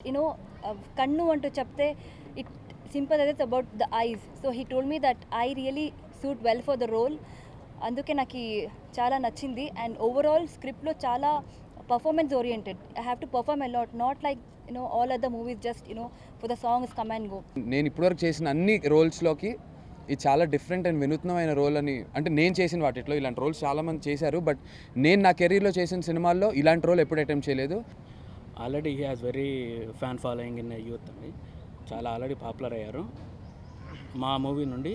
Kannu antu chapte it simple as it's about the eyes. So he told me that I really suit well for the role. అందుకే నాకు చాలా నచ్చింది. And overall స్క్రిప్ట్లో చాలా performance oriented. I have to perform a lot, not like all other movies just for the songs come and go. నేను ఇప్పటివరకు చేసిన అన్ని రోల్స్లోకి ఇది చాలా డిఫరెంట్ అండ్ వినూత్నమైన రోల్ అని, అంటే నేను చేసిన వాటిలో ఇలాంటి రోల్స్ చాలామంది చేశారు, బట్ నేను నా కెరీర్లో చేసిన సినిమాల్లో ఇలాంటి రోల్ ఎప్పుడు అటెంప్ట్ చేయలేదు. Already he has very fan following in youth అండి, చాలా ఆల్రెడీ పాపులర్ అయ్యారు. మా మూవీ నుండి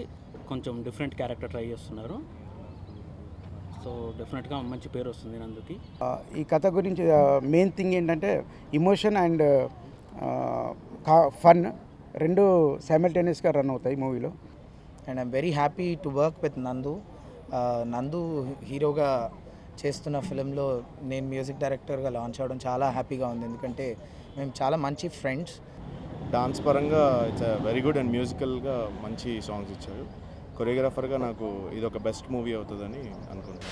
కొంచెం డిఫరెంట్ క్యారెక్టర్ ట్రై చేస్తున్నారు, సో డెఫినెట్గా మంచి పేరు వస్తుంది నందుకి. ఈ కథ గురించి మెయిన్ థింగ్ ఏంటంటే ఇమోషన్ అండ్ ఫన్ రెండు సైమల్టేనియస్గా రన్ అవుతాయి మూవీలో. And I'm very happy to work with నందు. నందు హీరోగా చేస్తున్న ఫిలింలో నేను మ్యూజిక్ డైరెక్టర్గా లాంచ్ అవ్వడం చాలా హ్యాపీగా ఉంది, ఎందుకంటే మేము చాలా మంచి ఫ్రెండ్స్. డాన్స్ పరంగా ఇట్స్ వెరీ గుడ్ అండ్ మ్యూజికల్గా మంచి సాంగ్స్ ఇచ్చారు. కొరియోగ్రాఫర్గా నాకు ఇది ఒక బెస్ట్ మూవీ అవుతుందని అనుకుంటున్నాను.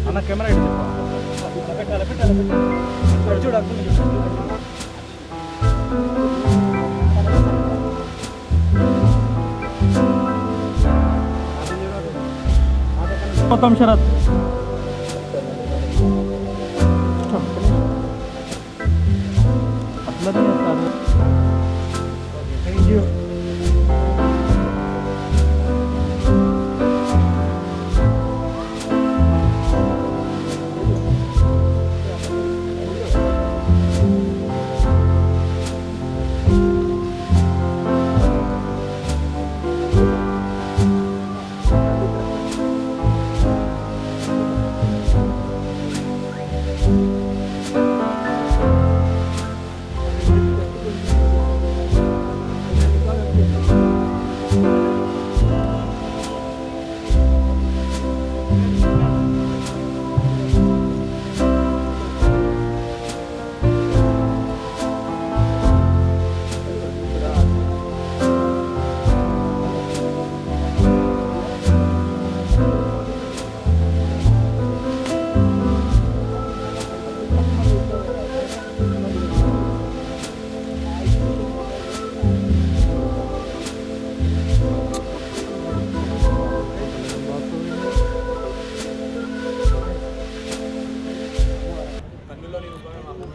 అన్న కెమెరా చూడ గౌతమ్ శరత్ అట్లనే చేస్తారు.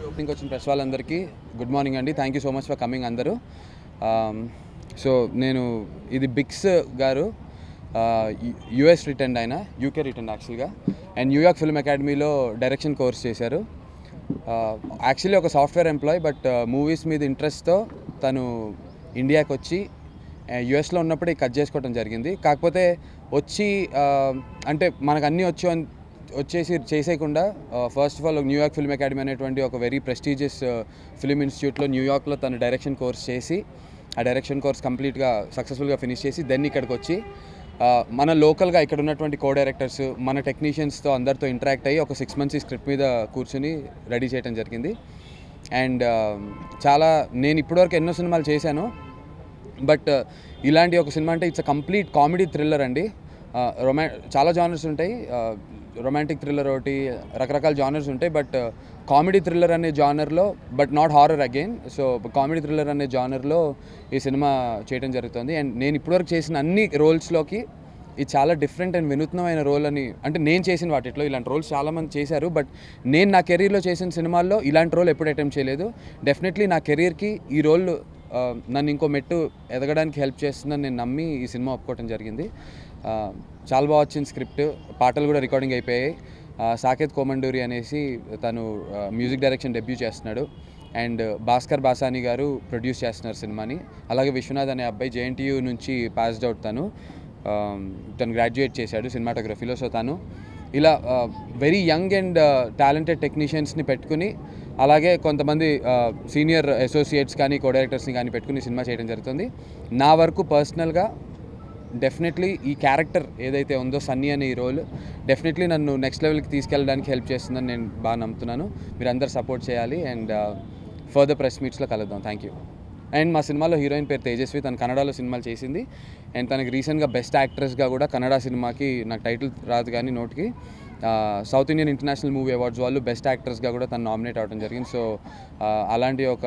ఓపెనింగ్ వచ్చిన ప్రెస్ వాళ్ళందరికీ గుడ్ మార్నింగ్ అండి. Thank you so much for coming అందరూ. సో నేను ఇది బిక్స్ గారు యూఎస్ రిటర్న్ ఆయన, యూకే రిటర్న్ యాక్చువల్గా, అండ్ న్యూయార్క్ ఫిల్మ్ అకాడమీలో డైరెక్షన్ కోర్స్ చేశారు. యాక్చువల్లీ ఒక సాఫ్ట్వేర్ ఎంప్లాయ్, బట్ మూవీస్ మీద ఇంట్రెస్ట్తో తను ఇండియాకి వచ్చి యూఎస్లో ఉన్నప్పుడే కట్ చేసుకోవడం జరిగింది. కాకపోతే వచ్చి అంటే మనకు అన్నీ వచ్చేసి చేసేయకుండా first of all New York film academy అనేటువంటి ఒక వెరీ ప్రెస్టీజియస్ ఫిల్మ్ ఇన్స్టిట్యూట్లో న్యూయార్క్లో తను డైరెక్షన్ కోర్స్ చేసి, ఆ డైరెక్షన్ కోర్స్ కంప్లీట్గా సక్సెస్ఫుల్గా ఫినిష్ చేసి దెన్ ఇక్కడికి వచ్చి మన లోకల్గా ఇక్కడ ఉన్నటువంటి కో డైరెక్టర్స్, మన టెక్నీషియన్స్తో అందరితో ఇంటరాక్ట్ అయ్యి ఒక 6 months ఈ స్క్రిప్ట్ మీద కూర్చొని రెడీ చేయడం జరిగింది. అండ్ చాలా నేను ఇప్పటివరకు ఎన్నో సినిమాలు చేశాను, బట్ ఇలాంటి ఒక సినిమా అంటే it's a complete comedy thriller అండి. చాలా జానర్స్ ఉంటాయి, రొమాంటిక్ థ్రిల్లర్ ఒకటి, రకరకాల జానర్స్ ఉంటాయి, బట్ కామెడీ థ్రిల్లర్ అనే జానర్లో, but not horror again, so comedy thriller అనే జానర్లో ఈ సినిమా చేయడం జరుగుతుంది. అండ్ నేను ఇప్పటివరకు చేసిన అన్ని రోల్స్లోకి ఇది చాలా డిఫరెంట్ అండ్ వినూత్నమైన రోల్ అని, అంటే నేను చేసిన వాటిలో ఇలాంటి రోల్స్ చాలామంది చేశారు, బట్ నేను నా కెరీర్లో చేసిన సినిమాల్లో ఇలాంటి రోల్ ఎప్పుడు అటెంప్ట్ చేయలేదు. డెఫినెట్లీ నా కెరీర్కి ఈ రోల్ నన్ను ఇంకో మెట్టు ఎదగడానికి హెల్ప్ చేస్తుందని నేను నమ్మి ఈ సినిమా ఒప్పుకోవడం జరిగింది. చాలా బాగా వచ్చింది స్క్రిప్ట్, పాటలు కూడా రికార్డింగ్ అయిపోయాయి. సాకేత్ కోమండూరి అనేసి తను మ్యూజిక్ డైరెక్షన్ డెబ్యూ చేస్తున్నాడు, అండ్ భాస్కర్ బాసాని గారు ప్రొడ్యూస్ చేస్తున్నారు సినిమాని. అలాగే విశ్వనాథ్ అనే అబ్బాయి JNTU నుంచి పాస్డ్ అవుట్, తను గ్రాడ్యుయేట్ చేశాడు సినిమాటోగ్రఫీలో. సో తను ఇలా వెరీ యంగ్ అండ్ టాలెంటెడ్ టెక్నీషియన్స్ని పెట్టుకుని, అలాగే కొంతమంది సీనియర్ అసోసియేట్స్ కానీ కో డైరెక్టర్స్ని కానీ పెట్టుకుని సినిమా చేయడం జరుగుతుంది. నా వరకు పర్సనల్గా డెఫినెట్లీ ఈ క్యారెక్టర్ ఏదైతే ఉందో సన్నీ అనే ఈ రోల్ డెఫినెట్లీ నన్ను నెక్స్ట్ లెవెల్కి తీసుకెళ్ళడానికి హెల్ప్ చేస్తుందని నేను బాగా నమ్ముతున్నాను. మీరు అందరు సపోర్ట్ చేయాలి, అండ్ ఫర్దర్ ప్రెస్ మీట్స్లో కలుద్దాం. Thank you. అండ్ మా సినిమాలో హీరోయిన్ పేరు తేజస్వి, తను కన్నడలో సినిమాలు చేసింది, అండ్ తనకి రీసెంట్గా బెస్ట్ యాక్ట్రెస్గా కూడా కన్నడ సినిమాకి, నాకు టైటిల్ రాదు కానీ నోటికి, south Indian international movie awards వాళ్ళు బెస్ట్ యాక్ట్రెస్గా కూడా తను నామినేట్ అవ్వడం జరిగింది. సో అలాంటి ఒక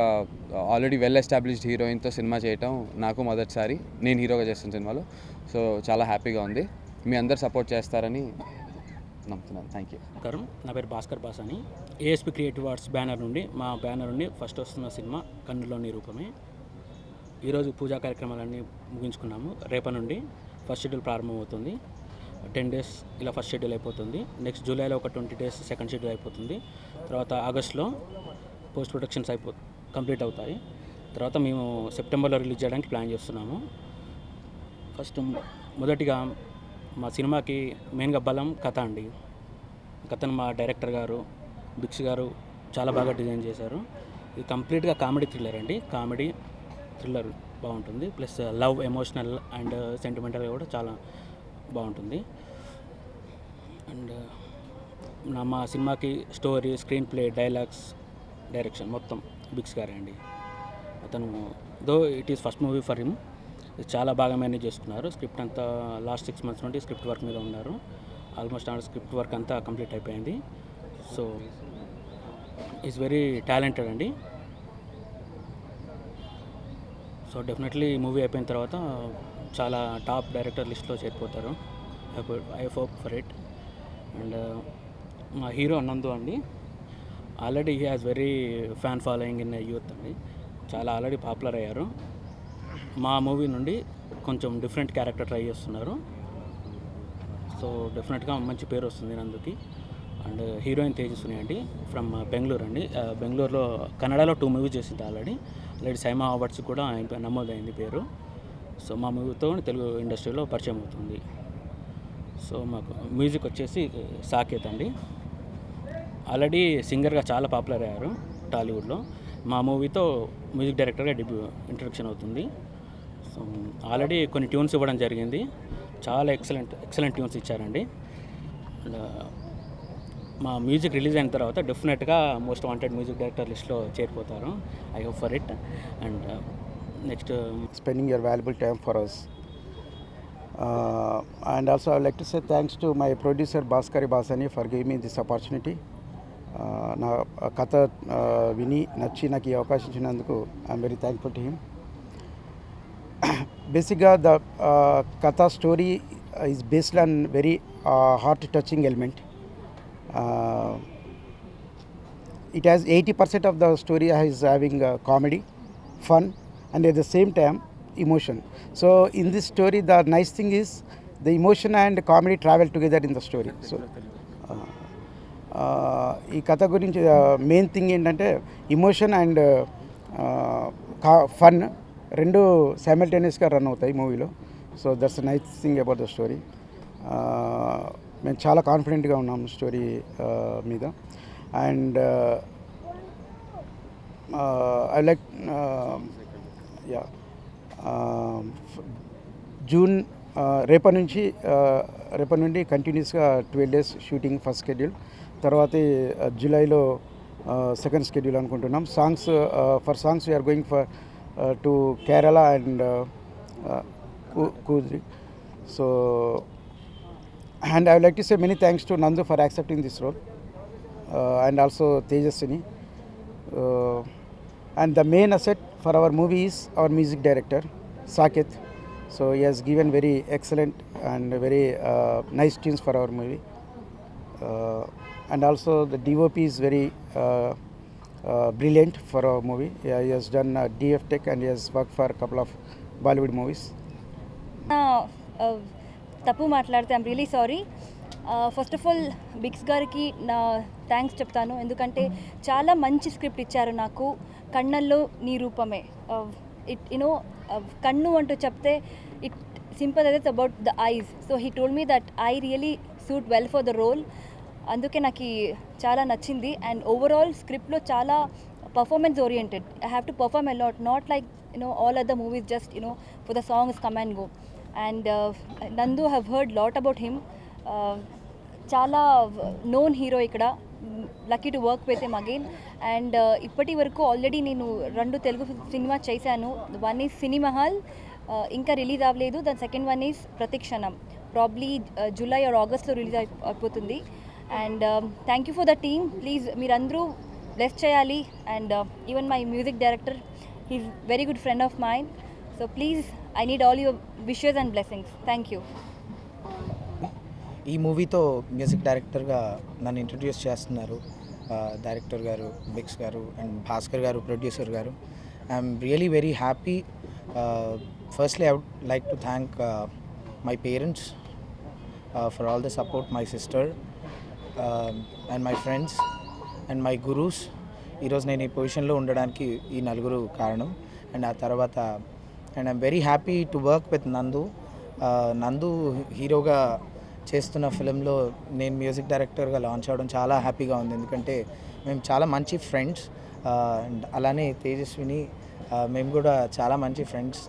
ఆల్రెడీ వెల్ ఎస్టాబ్లిష్డ్ హీరోయిన్తో సినిమా చేయటం నాకు మొదటిసారి, నేను హీరోగా చేస్తున్న సినిమాలో. సో చాలా హ్యాపీగా ఉంది. మీ అందరు సపోర్ట్ చేస్తారని నమ్ముతున్నాను. Thank you. నా పేరు Bhaskar Basani. ASP creative arts banner నుండి, మా బ్యానర్ నుండి ఫస్ట్ వస్తున్న సినిమా కన్నులోని రూపమే. ఈరోజు పూజా కార్యక్రమాలన్నీ ముగించుకున్నాము. రేపటి నుండి ఫస్ట్ షెడ్యూల్ ప్రారంభమవుతుంది. 10 days ఇలా ఫస్ట్ షెడ్యూల్ అయిపోతుంది. నెక్స్ట్ జూలైలో ఒక 20 days సెకండ్ షెడ్యూల్ అయిపోతుంది. తర్వాత ఆగస్ట్లో పోస్ట్ ప్రొడక్షన్స్ కంప్లీట్ అవుతాయి. తర్వాత మేము సెప్టెంబర్లో రిలీజ్ చేయడానికి ప్లాన్ చేస్తున్నాము. ఫస్ట్ మొదటిగా మా సినిమాకి మెయిన్గా బలం కథ అండి. కథను మా డైరెక్టర్ గారు బిక్స్ గారు చాలా బాగా డిజైన్ చేశారు. ఇది కంప్లీట్గా కామెడీ థ్రిల్లర్ అండి. కామెడీ థ్రిల్లర్ బాగుంటుంది, ప్లస్ లవ్, ఎమోషనల్ అండ్ సెంటిమెంటల్గా కూడా చాలా బాగుంటుంది. అండ్ మా సినిమాకి story, screen play, dialogues, direction మొత్తం బిక్స్ గారే అండి. అతను though it is first movie for him, చాలా బాగా మేనేజ్ చేసుకున్నారు. స్క్రిప్ట్ అంతా లాస్ట్ 6 months నుండి స్క్రిప్ట్ వర్క్ మీద ఉన్నారు. ఆల్మోస్ట్ స్క్రిప్ట్ వర్క్ అంతా కంప్లీట్ అయిపోయింది. సో ఈజ్ వెరీ టాలెంటెడ్ అండి. సో డెఫినెట్లీ మూవీ అయిపోయిన తర్వాత చాలా టాప్ డైరెక్టర్ లిస్ట్లో చేరిపోతారు. I hope for it. And మా హీరో నందు అండి, already he has very fan following in youth అండి, చాలా ఆల్రెడీ పాపులర్ అయ్యారు. మా మూవీ నుండి కొంచెం డిఫరెంట్ క్యారెక్టర్ ట్రై చేస్తున్నారు. సో డెఫినెట్గా మంచి పేరు వస్తుంది నందుకి. అండ్ హీరోయిన్ తేజస్విని అండి, ఫ్రమ్ బెంగళూరు అండి. బెంగళూరులో కన్నడలో 2 మూవీస్ చేసింది ఆల్రెడీ సైమా అవార్డ్స్ కూడా ఆయన నమోదైంది పేరు. సో మా మూవీతో తెలుగు ఇండస్ట్రీలో పరిచయం అవుతుంది. సో మాకు మ్యూజిక్ వచ్చేసి సాకేత్ అండి, ఆల్రెడీ సింగర్గా చాలా పాపులర్ అయ్యారు టాలీవుడ్లో. మా మూవీతో మ్యూజిక్ డైరెక్టర్గా ఇంట్రడక్షన్ అవుతుంది. సో ఆల్రెడీ కొన్ని ట్యూన్స్ ఇవ్వడం జరిగింది, చాలా ఎక్సలెంట్ ట్యూన్స్ ఇచ్చారండి. అండ్ మా మ్యూజిక్ రిలీజ్ అయిన తర్వాత డెఫినెట్గా మోస్ట్ వాంటెడ్ మ్యూజిక్ డైరెక్టర్ లిస్ట్లో చేరిపోతారు. I hope for it. And next spending your valuable time for us. And also I would like to say thanks to my producer Bhaskari Basani for giving me this opportunity. నా కథ విని నచ్చి నాకు ఈ అవకాశం ఇచ్చినందుకు I'm very thankful to him. బేసిక్గా the కథ story is based on very heart touching element. It has 80% of the story is having comedy, fun, and at the same time emotion. So in this story the nice thing is the emotion and comedy travel together in the story. So ఈ కథ గురించి main thing ఏంటంటే emotion and fun రెండు సైమల్టేనియస్గా run అవుతాయి మూవీలో. So that's nice thing about the story. మేము చాలా కాన్ఫిడెంట్గా ఉన్నాం స్టోరీ మీద. అండ్ ఐ లైక్ జూన్ రేపటి నుండి కంటిన్యూస్గా 12 days షూటింగ్ ఫస్ట్ షెడ్యూల్, తర్వాత జూలైలో సెకండ్ షెడ్యూల్ అనుకుంటున్నాం. For songs we are going for to Kerala and Coorg. So and I would like to say many thanks to Nandu for accepting this role, and also Tejaswini. And the main asset for our movie is our music director Saket. So he has given very excellent and very nice tunes for our movie. And also the DOP is very brilliant for our movie. Yeah, he has done DF Tech and he has worked for a couple of Bollywood movies. తప్పు మాట్లాడితే I'm really sorry. First of all Biggs గారికి నా thanks చెప్తాను, ఎందుకంటే చాలా మంచి script ఇచ్చారు నాకు. కన్నల్లో నీ రూపమే, ఇట్ యునో కన్ను అంటూ చెప్తే it simple it's about the eyes. So he told me that I really suit well for the role. అందుకే నాకు చాలా నచ్చింది. అండ్ ఓవరాల్ స్క్రిప్ట్లో చాలా performance oriented. I have to perform a lot, not like all other movies just for the songs come and go. And Nandu have heard lot about him. చాలా known hero ఇక్కడ. Lucky to work with him again. And ఇప్పటి వరకు already నేను 2 Telugu cinema చేశాను. One is సినిమహల్, ఇంకా release అవ్వలేదు. దాని second one is ప్రతిక్షణం, ప్రాబ్లీ జూలై ఆర్ ఆగస్ట్లో రిలీజ్ అయిపోతుంది. And thank you for the team. Please మీరందరూ బ్లెస్ చేయాలి. And even my music director, he's very good friend of mind. So please I need all your wishes and blessings. Thank you. ఈ మూవీతో music డైరెక్టర్గా నన్ను introduce చేస్తున్నారు director గారు, Biggs గారు and Bhaskar గారు, ప్రొడ్యూసర్ గారు. I'm really very happy. Firstly I would like to thank my parents for all the support, my sister and my friends and my gurus. ఈరోజు నేను ఈ పొజిషన్లో ఉండడానికి ఈ నలుగురు కారణం. అండ్ ఆ తర్వాత and I'm very happy to work with నందు. నందు హీరోగా చేస్తున్న ఫిలింలో నేను మ్యూజిక్ డైరెక్టర్గా లాంచ్ అవ్వడం చాలా హ్యాపీగా ఉంది, ఎందుకంటే మేము చాలా మంచి ఫ్రెండ్స్. అండ్ అలానే తేజస్విని, మేము కూడా చాలా మంచి ఫ్రెండ్స్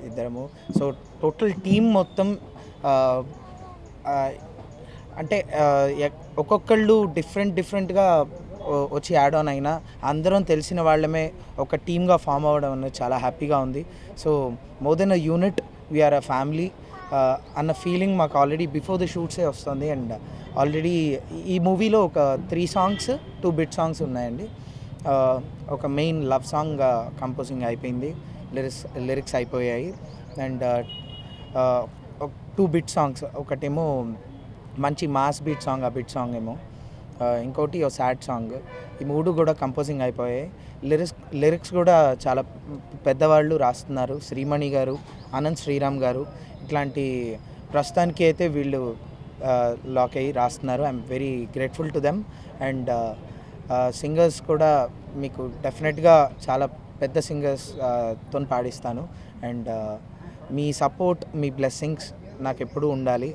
ఇద్దరము. సో టోటల్ టీమ్ మొత్తం అంటే ఒక్కొక్కళ్ళు డిఫరెంట్గా వచ్చి యాడ్ ఆన్ అయినా అందరం తెలిసిన వాళ్ళమే ఒక టీమ్గా ఫామ్ అవ్వడం అనేది చాలా హ్యాపీగా ఉంది. So more than a unit, we are a family అన్న ఫీలింగ్ మాకు ఆల్రెడీ బిఫోర్ ద షూట్సే వస్తుంది. అండ్ ఆల్రెడీ ఈ మూవీలో ఒక 3 songs, 2 bit songs ఉన్నాయండి. ఒక మెయిన్ లవ్ సాంగ్ కంపోజింగ్ అయిపోయింది, లిరిక్స్ అయిపోయాయి. అండ్ 2 bit songs, ఒకటేమో మంచి మాస్ బీట్ సాంగ్, ఆ బీట్ సాంగ్ ఏమో, ఇంకోటి ఓ సాడ్ సాంగ్. ఈ 3 కూడా కంపోజింగ్ అయిపోయాయి. లిరిక్స్ కూడా చాలా పెద్దవాళ్ళు రాస్తున్నారు, శ్రీమణి గారు, ఆనంద్ శ్రీరామ్ గారు. ఇట్లాంటి ప్రస్తుతానికి అయితే వీళ్ళు లాక్ అయ్యి రాస్తున్నారు. I'm very grateful to them. And singers కూడా మీకు డెఫినెట్గా చాలా పెద్ద సింగర్స్ తో పాడిస్తాను. అండ్ మీ సపోర్ట్, మీ బ్లెస్సింగ్స్ నాకు ఎప్పుడూ ఉండాలి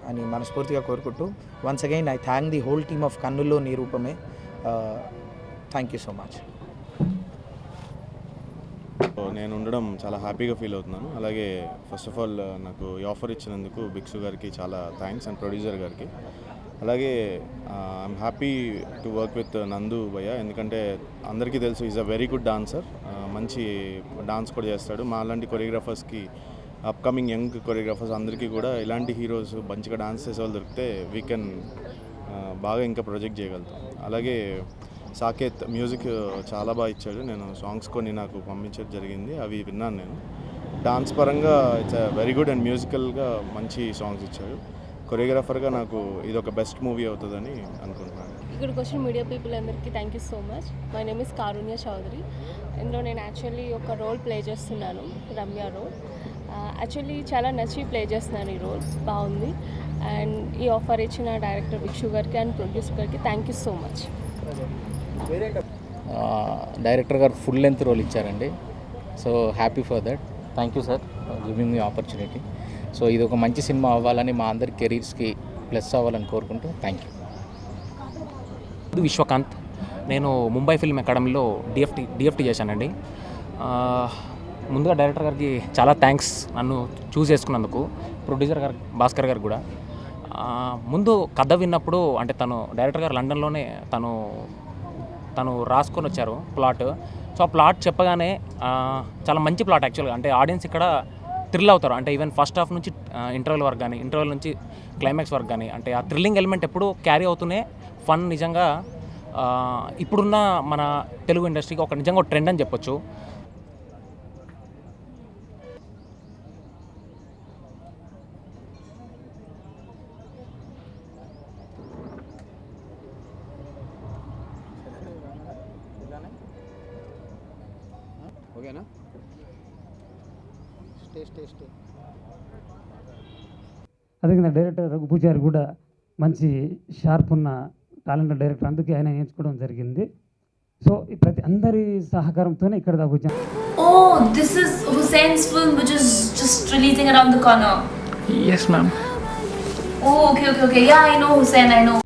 అని మనస్ఫూర్తిగా కోరుకుంటూ, once again I thank the whole team of Kannullo Nee Roopame. Thank you so much. నేను ఉండడం చాలా హ్యాపీగా ఫీల్ అవుతున్నాను. అలాగే ఫస్ట్ ఆఫ్ ఆల్ నాకు ఈ ఆఫర్ ఇచ్చినందుకు బిక్సు గారికి చాలా థ్యాంక్స్, అండ్ ప్రొడ్యూసర్ గారికి. అలాగే I'm happy to work with నందు భయ్య, ఎందుకంటే అందరికీ తెలుసు is a very good dancer. మంచి డాన్స్ కూడా చేస్తాడు. మా అలాంటి కొరియోగ్రాఫర్స్కి, అప్కమింగ్ యంగ్ కొరియోగ్రాఫర్స్ అందరికీ కూడా ఇలాంటి హీరోస్ మంచిగా డాన్స్ చేసే వాళ్ళు దొరికితే వీ కెన్ బాగా ఇంకా ప్రొజెక్ట్ చేయగలుగుతాం. అలాగే సాకేత్ మ్యూజిక్ చాలా బాగా ఇచ్చాడు. నేను సాంగ్స్ కొన్ని నాకు పంపించడం జరిగింది, అవి విన్నాను నేను. డాన్స్ పరంగా ఇట్స్ వెరీ గుడ్ అండ్ మ్యూజికల్గా మంచి సాంగ్స్ ఇచ్చాడు. కొరియోగ్రాఫర్గా నాకు ఇది ఒక బెస్ట్ మూవీ అవుతుందని అనుకుంటున్నాను. ఇక్కడికి వచ్చిన మీడియా పీపుల్ అందరికీ thank you so much. My name is Karunya Chowdary. ఇందులో నేను యాక్చువల్లీ ఒక రోల్ ప్లే చేస్తున్నాను, రమ్య రోల్. యాక్చువల్లీ చాలా నచ్చి ప్లే చేస్తున్నాను ఈ రోల్, బాగుంది. అండ్ ఈ ఆఫర్ ఇచ్చిన డైరెక్టర్ బిక్షు గారికి అండ్ ప్రొడ్యూసర్ గారికి thank you so much. Director గారు ఫుల్ లెంత్ రోల్ ఇచ్చారండి. So happy for that. Thank you sir giving me opportunity. So ఇది ఒక మంచి సినిమా అవ్వాలని, మా అందరి కెరీర్స్కి ప్లస్ అవ్వాలని కోరుకుంటూ థ్యాంక్ యూ. విశ్వకాంత్. నేను ముంబై ఫిల్మ్ అకాడమీలో డిఎఫ్టీ చేశానండి. ముందుగా డైరెక్టర్ గారికి చాలా థ్యాంక్స్ నన్ను చూస్ చేసుకున్నందుకు, ప్రొడ్యూసర్ గారు భాస్కర్ గారు కూడా. ముందు కథ విన్నప్పుడు, అంటే డైరెక్టర్ గారు లండన్లోనే తను రాసుకొని వచ్చారు ప్లాట్. సో ఆ ప్లాట్ చెప్పగానే చాలా మంచి ప్లాట్ యాక్చువల్గా. అంటే ఆడియన్స్ ఇక్కడ థ్రిల్ అవుతారు. అంటే ఈవెన్ ఫస్ట్ హాఫ్ నుంచి ఇంటర్వెల్ వరకు కానీ, ఇంటర్వెల్ నుంచి క్లైమాక్స్ వరకు కానీ, అంటే ఆ థ్రిల్లింగ్ ఎలిమెంట్ ఎప్పుడు క్యారీ అవుతూనే ఫన్ నిజంగా ఇప్పుడున్న మన తెలుగు ఇండస్ట్రీకి ఒక నిజంగా ఒక ట్రెండ్ అని చెప్పొచ్చు. ఓకేనా? అదే డైరెక్టర్ రఘు పూజారి కూడా మంచి షార్ప్ ఉన్న టాలెంటెడ్ డైరెక్టర్, అందుకే ఆయన ఎంచుకోవడం జరిగింది. సో ప్రతి అందరి సహకారంతోనే ఇక్కడ దాకా వచ్చాం. Oh, this is Hussein's film which is just releasing around the corner. Yes, ma'am. Oh, okay. Yeah, I know Hussein, I know.